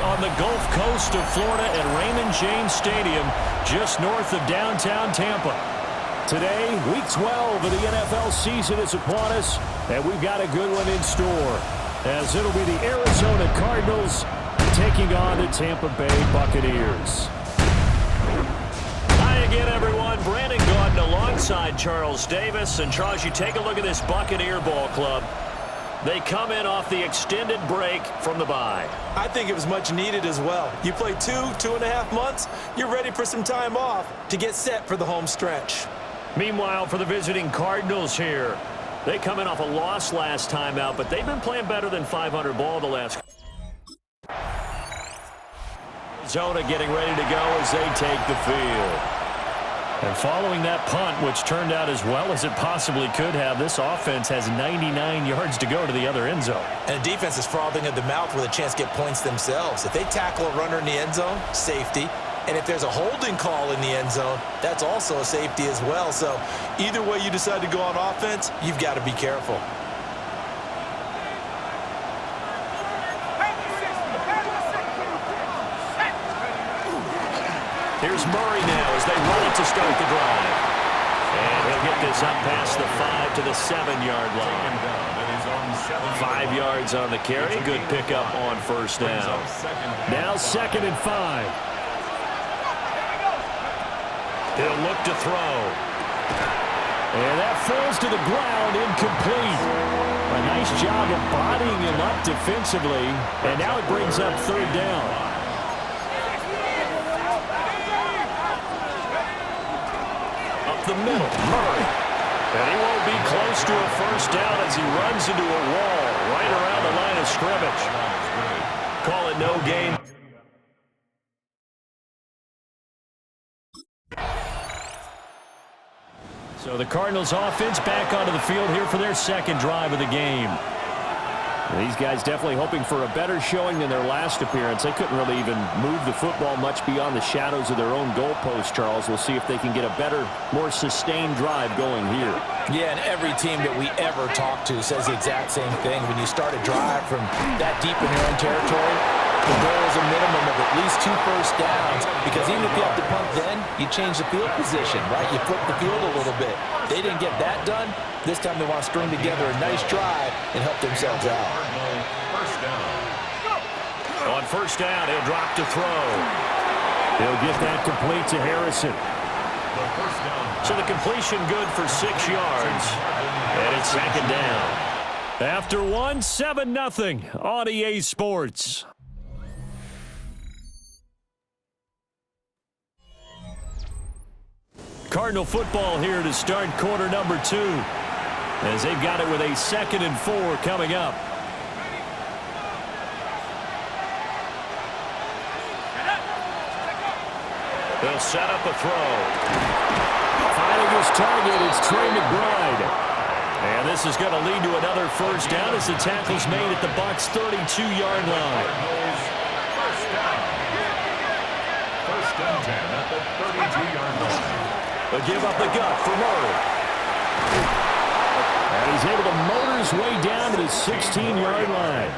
On the Gulf Coast of Florida at Raymond James Stadium, just north of downtown Tampa. Today, Week 12 of the NFL season is upon us, and we've got a good one in store, as it'll be the Arizona Cardinals taking on the Tampa Bay Buccaneers. Hi again, everyone. Brandon Gaudin alongside Charles Davis. And Charles, you take a look at this Buccaneer ball club. They come in off the extended break from the bye. I think it was much needed as well. You play 2.5 months, you're ready for some time off to get set for the home stretch. Meanwhile, for the visiting Cardinals here, they come in off a loss last time out, but they've been playing better than 500 ball the last. Arizona getting ready to go as they take the field. And following that punt, which turned out as well as it possibly could have, this offense has 99 yards to go to the other end zone. And the defense is frothing at the mouth with a chance to get points themselves. If they tackle a runner in the end zone, safety. And if there's a holding call in the end zone, that's also a safety as well. So either way you decide to go on offense, you've got to be careful. Here's Murray now as they run it to start the drive. And he'll get this up past the 5 to the 7-yard line. 5 yards on the carry. Good pickup on first down. Now 2nd and 5. He'll look to throw. And that falls to the ground, incomplete. A nice job of bodying him up defensively. And now it brings up 3rd down. The middle, Murray. And he won't be close to a first down as he runs into a wall right around the line of scrimmage. Call it no gain. So the Cardinals offense back onto the field here for their 2nd drive of the game. These guys definitely hoping for a better showing than their last appearance. They couldn't really even move the football much beyond the shadows of their own goalpost, Charles. We'll see if they can get a better, more sustained drive going here. Yeah, and every team that we ever talk to says the exact same thing. When you start a drive from that deep in your own territory, the goal is a minimum of at least 2 first downs, because even if you have to punt then, you change the field position, right? You flip the field a little bit. They didn't get that done. This time they want to string together a nice drive and help themselves out. On first down, he'll drop to throw. He'll get that complete to Harrison. So the completion good for 6 yards. And it's 2nd down. After 1, 7-0 on EA Sports. Cardinal football here to start quarter number 2, as they've got it with a 2nd and 4 coming up. They'll set up a throw. Finding his target, it's Trey McBride. And this is going to lead to another first down as the tackle's made at the Bucs' 32-yard line. First and 10 at the 32-yard line. A give up the gut for Murray. And he's able to motor his way down to the 16-yard line.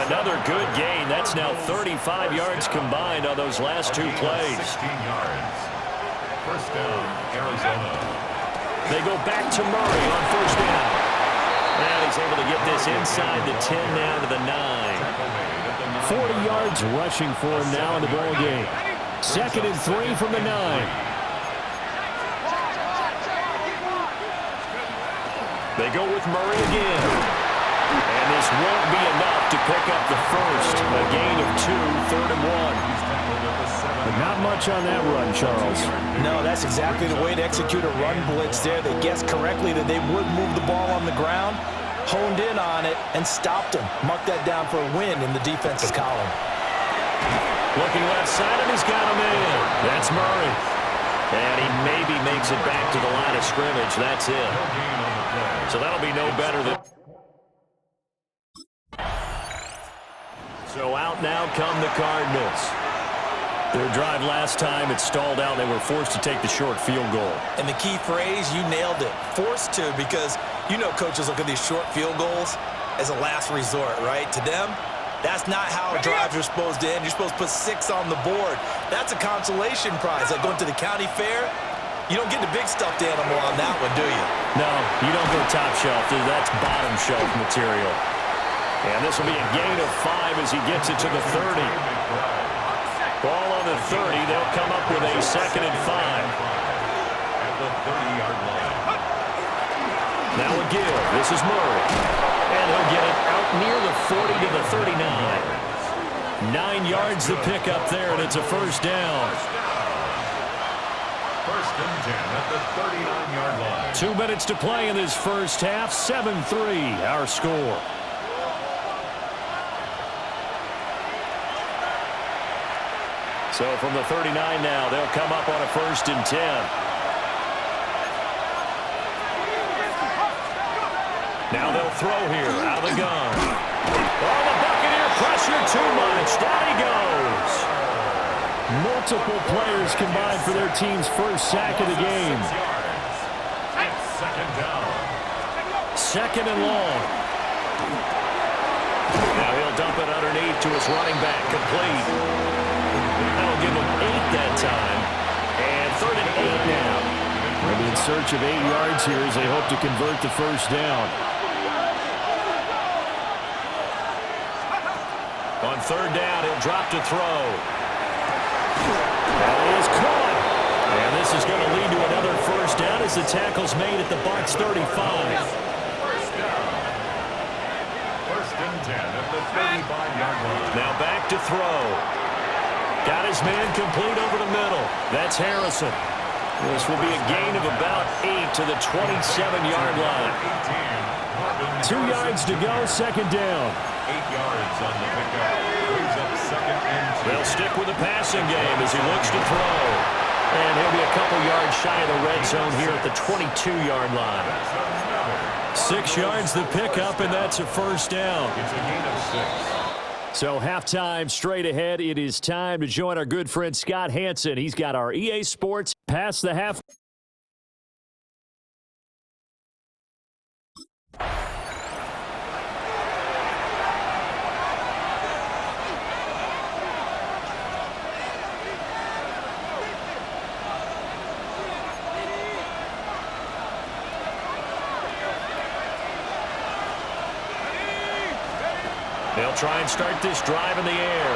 Another good gain. That's now 35 yards combined on those last 2 plays. 16 yards. First down, Arizona. They go back to Murray on first down. And he's able to get this inside the 10 down to the 9. 40 yards rushing for him now in the ball game. 2nd and 3 from the 9. They go with Murray again. And this won't be enough to pick up the first. A gain of 2, 3rd and 1. But not much on that run, Charles. No, that's exactly the way to execute a run blitz there. They guessed correctly that they would move the ball on the ground, honed in on it, and stopped him. Mark that down for a win in the defense's column. Looking left side, and he's got him in. That's Murray. And he maybe makes it back to the line of scrimmage. That's it. So that'll be no better than... So out now come the Cardinals. Their drive last time, it stalled out. They were forced to take the short field goal. And the key phrase, you nailed it, forced to, because you know coaches look at these short field goals as a last resort, right? To them, that's not how drives are supposed to end. You're supposed to put 6 on the board. That's a consolation prize. Like going to the county fair, you don't get the big stuffed animal on that one, do you? No, you don't go top shelf. That's bottom shelf material. And this will be a gain of 5 as he gets it to the 30. Ball on the 30. They'll come up with a 2nd and 5. At the 30-yard line. Now a give. This is Murray. And he'll get it out near the 40 to the 39. 9 yards to pick up there, and it's a first down. First and 10 at the 39-yard line. 2 minutes to play in this first half. 7-3, our score. So from the 39 now, they'll come up on a 1st and 10. Now they'll throw here out of the gun. Oh, the Buccaneer pressure too much. Down he goes. Multiple players combined for their team's first sack of the game. It's 2nd down. 2nd and long. Now he'll dump it underneath to his running back. Complete. That'll give him 8 that time. And 3rd and 8 now. They'll be in search of 8 yards here as they hope to convert the first down. On 3rd down, he'll drop to throw. That is caught. And this is going to lead to another first down as the tackle's made at the Bucs 35. First down. First and 10 at the 35-yard line. Now back to throw. Got his man complete over the middle. That's Harrison. This will be a gain of about 8 to the 27-yard line. 2 yards to go, 2nd down. 8 yards on the pickup. Brings up 2nd and 2. They'll stick with the passing game as he looks to throw. And he'll be a couple yards shy of the red zone here at the 22-yard line. 6 yards to pick up, and that's a first down. It's a gain of 6. So halftime straight ahead. It is time to join our good friend Scott Hansen. He's got our EA Sports past the half. They'll try and start this drive in the air.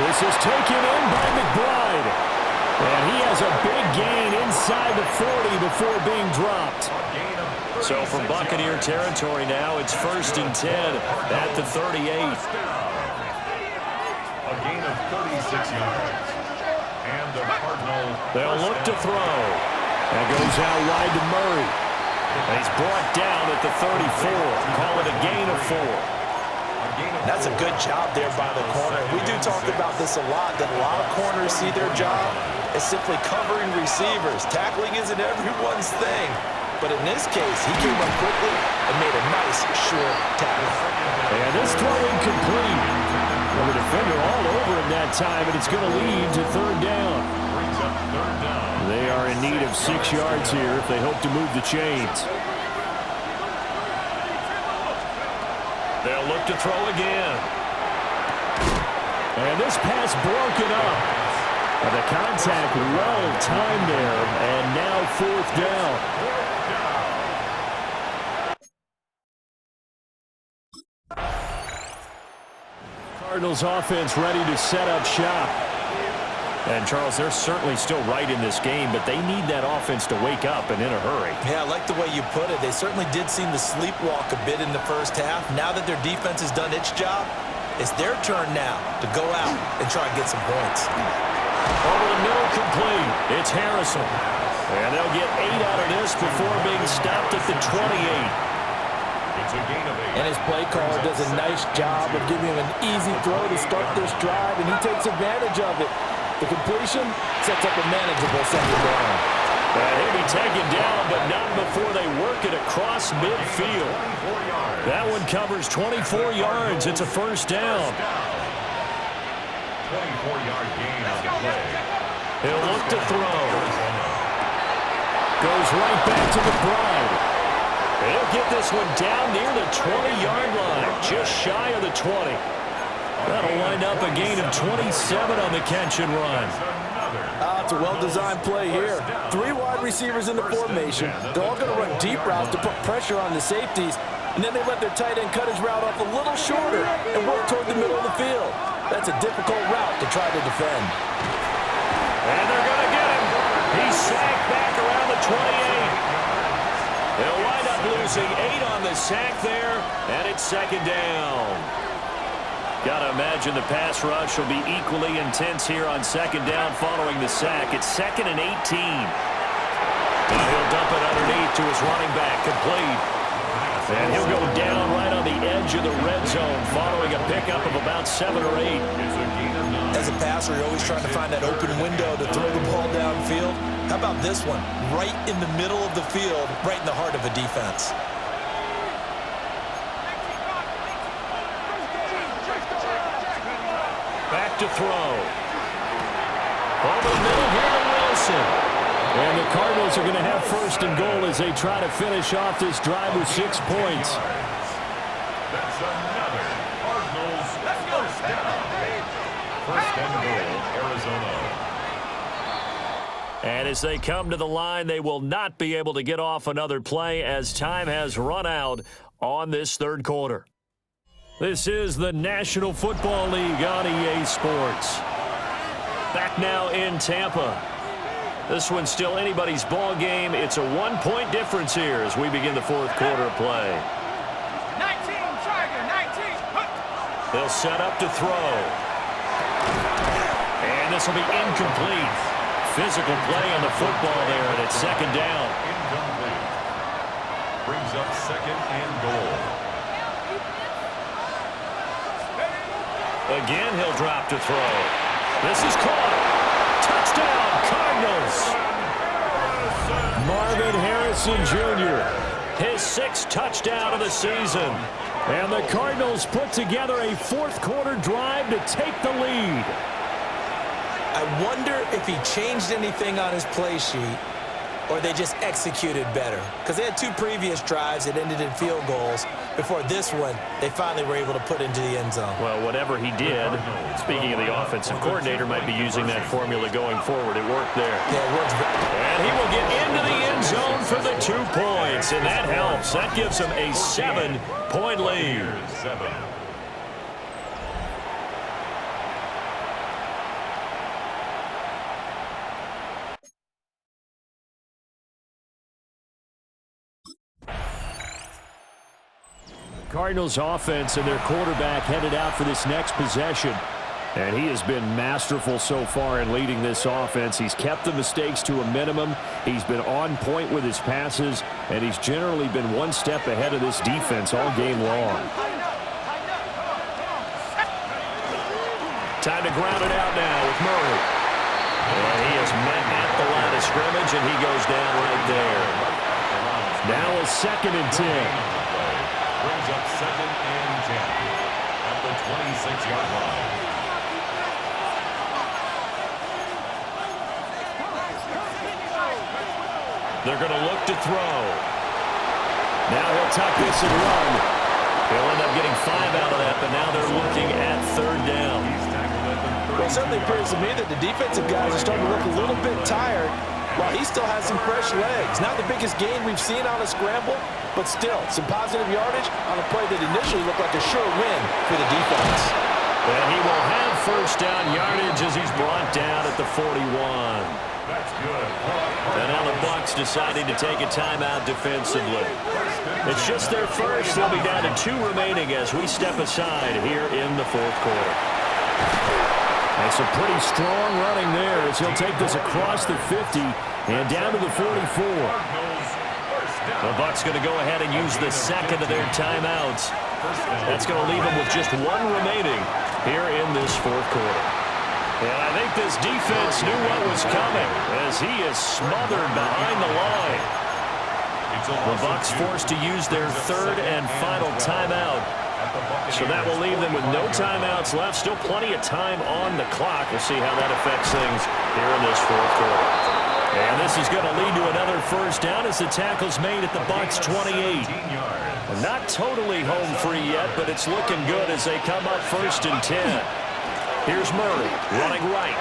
This is taken in by McBride. And he has a big gain inside the 40 before being dropped. So from Buccaneer territory now, it's 1st and 10 at the 38. A gain of 36 yards. And the Cardinals. They'll look to throw. That goes out wide to Murray. And he's brought down at the 34. Call it a gain of 4. That's a good job there by the corner. We do talk about this a lot, that a lot of corners see their job as simply covering receivers. Tackling isn't everyone's thing. But in this case, he came up quickly and made a nice, short tackle. And this throw incomplete. Well, the defender all over him that time, and it's going to lead to 3rd down. Brings up 3rd down. They are in need of 6 yards here if they hope to move the chains. They'll look to throw again. And this pass broken up. And the contact well timed there. And now 4th down. Cardinals offense ready to set up shop. And, Charles, they're certainly still right in this game, but they need that offense to wake up and in a hurry. Yeah, I like the way you put it. They certainly did seem to sleepwalk a bit in the first half. Now that their defense has done its job, it's their turn now to go out and try and get some points. Over the middle, complete. It's Harrison. And they'll get 8 out of this before being stopped at the 28. It's a gain of 8. And his play caller does a nice job of giving him an easy throw to start this drive, and he takes advantage of it. The completion sets up a manageable 2nd down. He'll be taken down, but not before they work it across midfield. That one covers 24 yards. It's a first down. 24-yard gain on the play. He'll look to throw. Goes right back to McBride. He'll get this one down near the 20-yard line, just shy of the 20. That'll wind up a gain of 27 on the catch and run. It's a well-designed play here. 3 wide receivers in the formation. They're all going to run deep routes to put pressure on the safeties, and then they let their tight end cut his route off a little shorter and work toward the middle of the field. That's a difficult route to try to defend. And they're going to get him. He's sacked back around the 28. They'll wind up losing 8 on the sack there, and it's second down. Got to imagine the pass rush will be equally intense here on second down following the sack. It's 2nd and 18. Now he'll dump it underneath to his running back, complete. And he'll go down right on the edge of the red zone following a pickup of about 7 or 8. As a passer, you're always trying to find that open window to throw the ball downfield. How about this one? Right in the middle of the field, right in the heart of a defense. Back to throw. Over the middle here to Wilson. And the Cardinals are going to have first and goal as they try to finish off this drive with 6 points. That's another Cardinals first down. First and goal, Arizona. And as they come to the line, they will not be able to get off another play as time has run out on this third quarter. This is the National Football League on EA Sports. Back now in Tampa. This one's still anybody's ball game. It's a 1-point difference here as we begin the fourth quarter of play. 19, Tiger, 19. They'll set up to throw. And this will be incomplete. Physical play on the football there, and it's second down. Incomplete. Brings up second and goal. Again, he'll drop to throw. This is caught. Touchdown, Cardinals. Marvin Harrison Jr., his 6th touchdown of the season. And the Cardinals put together a fourth quarter drive to take the lead. I wonder if he changed anything on his play sheet or they just executed better. Because they had 2 previous drives that ended in field goals. Before this one, they finally were able to put into the end zone. Well, whatever he did, speaking of the offensive coordinator, might be using that formula going forward. It worked there. Yeah, it works. And he will get into the end zone for the 2 points, and that helps. That gives him a 7-point lead. 7. Cardinals offense and their quarterback headed out for this next possession. And he has been masterful so far in leading this offense. He's kept the mistakes to a minimum. He's been on point with his passes, and he's generally been 1 step ahead of this defense all game long. Time to ground it out now with Murray. And he is met at the line of scrimmage, and he goes down right there. Now a 2nd and 10. Brings up second and 10 at the 26-yard line. They're going to look to throw. Now he'll tuck this and run. He'll end up getting 5 out of that, but now they're looking at 3rd down. Well, it certainly appears to me that the defensive guys are starting to look a little bit tired while he still has some fresh legs. Not the biggest gain we've seen on a scramble, but still, some positive yardage on a play that initially looked like a sure win for the defense. And he will have first down yardage as he's brought down at the 41. That's good. And now the Bucs deciding to take a timeout defensively. It's just their first. They'll be down to 2 remaining as we step aside here in the fourth quarter. And some pretty strong running there as he'll take this across the 50 and down to the 44. The Bucs going to go ahead and use the second of their timeouts. That's going to leave them with just 1 remaining here in this fourth quarter. And I think this defense knew what was coming as he is smothered behind the line. The Bucs forced to use their third and final timeout. So that will leave them with no timeouts left. Still plenty of time on the clock. We'll see how that affects things here in this fourth quarter. And this is going to lead to another first down as the tackle's made at the Bucs 28. Not totally home free yet, but it's looking good as they come up 1st and 10. Here's Murray running right.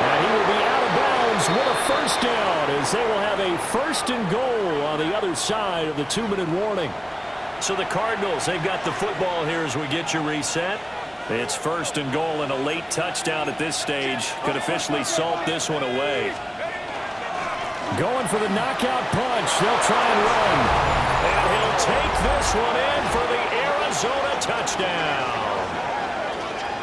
And he will be out of bounds with a first down as they will have a 1st and goal on the other side of the 2-minute warning. So the Cardinals, they've got the football here as we get you reset. It's 1st and goal and a late touchdown at this stage could officially salt this one away. Going for the knockout punch. They'll try and run. And he'll take this one in for the Arizona touchdown.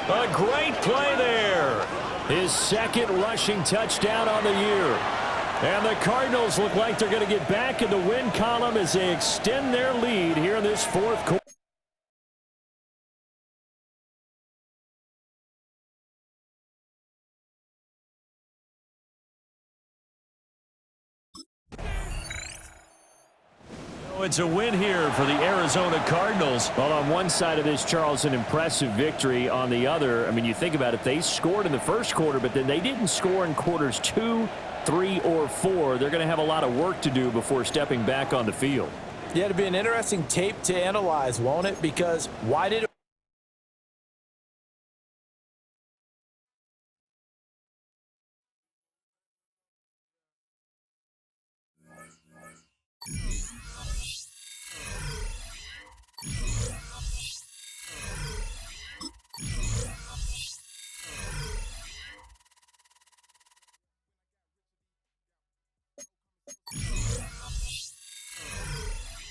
A great play there. His 2nd rushing touchdown on the year. And the Cardinals look like they're going to get back in the win column as they extend their lead here in this fourth quarter. It's a win here for the Arizona Cardinals. Well, on one side of this, Charles, an impressive victory. On the other, I mean, you think about it, they scored in the first quarter, but then they didn't score in quarters 2, 3, or 4. They're going to have a lot of work to do before stepping back on the field. Yeah, it'll be an interesting tape to analyze, won't it? Because why did